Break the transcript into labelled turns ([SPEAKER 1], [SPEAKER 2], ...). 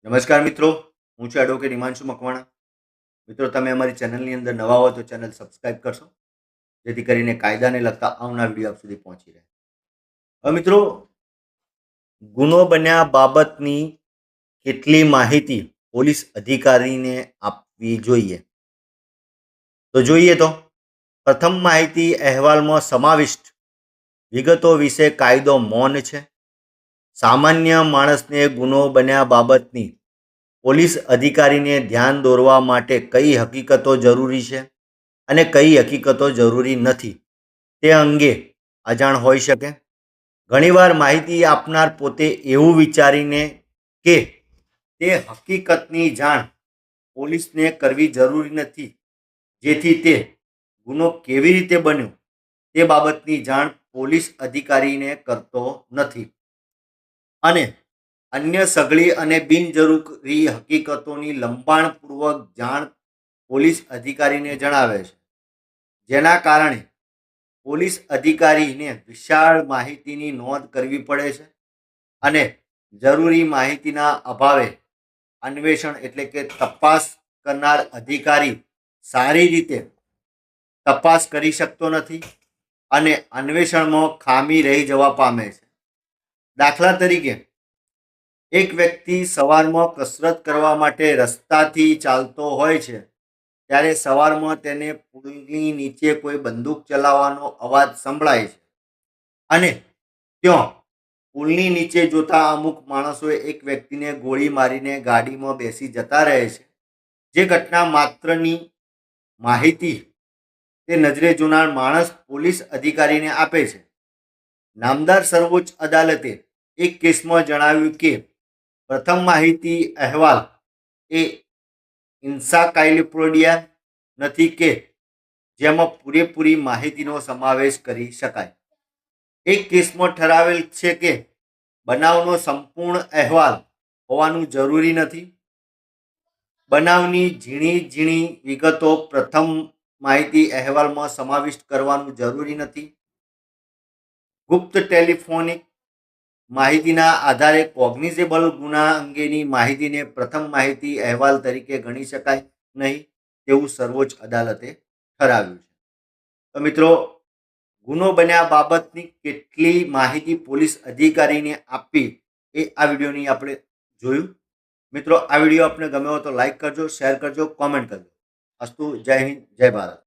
[SPEAKER 1] નમસ્કાર મિત્રો, હું છું એડવોકેટ હિમાંશુ મકવાણા. મિત્રો, તમે અમારી ચેનલની અંદર નવા હો તો ચેનલ સબસ્ક્રાઇબ કરશો, જેથી કરીને કાયદાને લગતા આવનાર વિડીયો આપ સુધી પહોંચી રહે. હવે મિત્રો, ગુનો બન્યા બાબતની કેટલી માહિતી પોલીસ અધિકારીને આપવી જોઈએ? તો જોઈએ તો પ્રથમ માહિતી અહેવાલમાં સમાવિષ્ટ વિગતો વિશે કાયદો મૌન છે. સામાન્ય માણસને ગુનો બન્યા બાબતની પોલીસ અધિકારીને ધ્યાન દોરવા માટે કઈ હકીકતો જરૂરી છે અને કઈ હકીકતો જરૂરી નથી તે અંગે અજાણ હોઈ શકે. ઘણીવાર માહિતી આપનાર પોતે એવું વિચારીને કે તે હકીકતની જાણ પોલીસને કરવી જરૂરી નથી, જેથી તે ગુનો કેવી રીતે બન્યો તે બાબતની જાણ પોલીસ અધિકારીને કરતો નથી અને અન્ય સઘળી અને બિનજરૂરી હકીકતોની લંબાણપૂર્વક જાણ પોલીસ અધિકારીને જણાવે છે, જેના કારણે પોલીસ અધિકારીને વિશાળ માહિતીની નોંધ કરવી પડે છે અને જરૂરી માહિતીના અભાવે અન્વેષણ એટલે કે તપાસ કરનાર અધિકારી સારી રીતે તપાસ કરી શકતો નથી અને અન્વેષણમાં ખામી રહી જવા પામે છે. દાખલા તરીકે, એક વ્યક્તિ સવારમાં કસરત કરવા માટે રસ્તાથી ચાલતો હોય છે, ત્યારે સવારમાં તેને પુલની નીચે કોઈ બંદૂક ચલાવવાનો અવાજ સંભળાય છે અને ત્યાં પુલની નીચે જોતા અમુક માણસોએ એક વ્યક્તિને ગોળી મારીને ગાડીમાં બેસી જતા રહે છે. જે ઘટના માત્રની માહિતી તે નજરે જોનાર માણસ પોલીસ અધિકારીને આપે છે. નામદાર સર્વોચ્ચ અદાલતે એક કેસમાં જણાવ્યું કે પ્રથમ માહિતી અહેવાલ એ ઇન્સાઇક્લોપીડિયા નથી કે જેમાં પૂરેપૂરી માહિતીનો સમાવેશ કરી શકાય. એક કેસમાં ઠરાવેલ છે કે બનાવનો સંપૂર્ણ અહેવાલ હોવાનું જરૂરી નથી. બનાવની ઝીણી ઝીણી વિગતો પ્રથમ માહિતી અહેવાલમાં સમાવિષ્ટ કરવાનું જરૂરી નથી. ગુપ્ત ટેલિફોનિક માહિતીના આધારે કોગ્નિઝેબલ ગુના અંગેની માહિતીને પ્રથમ માહિતી અહેવાલ તરીકે ગણી શકાય નહીં તેવું સર્વોચ્ચ અદાલતે ઠરાવ્યું છે. તો મિત્રો, ગુનો બન્યા બાબતની કેટલી માહિતી પોલીસ અધિકારીને આપવી એ આ વિડીયોની આપણે જોયું. મિત્રો, આ વિડીયો આપને ગમ્યો હોય તો લાઈક કરજો, શેર કરજો, કોમેન્ટ કરજો. અસ્તુ. જય હિન્દ, જય ભારત.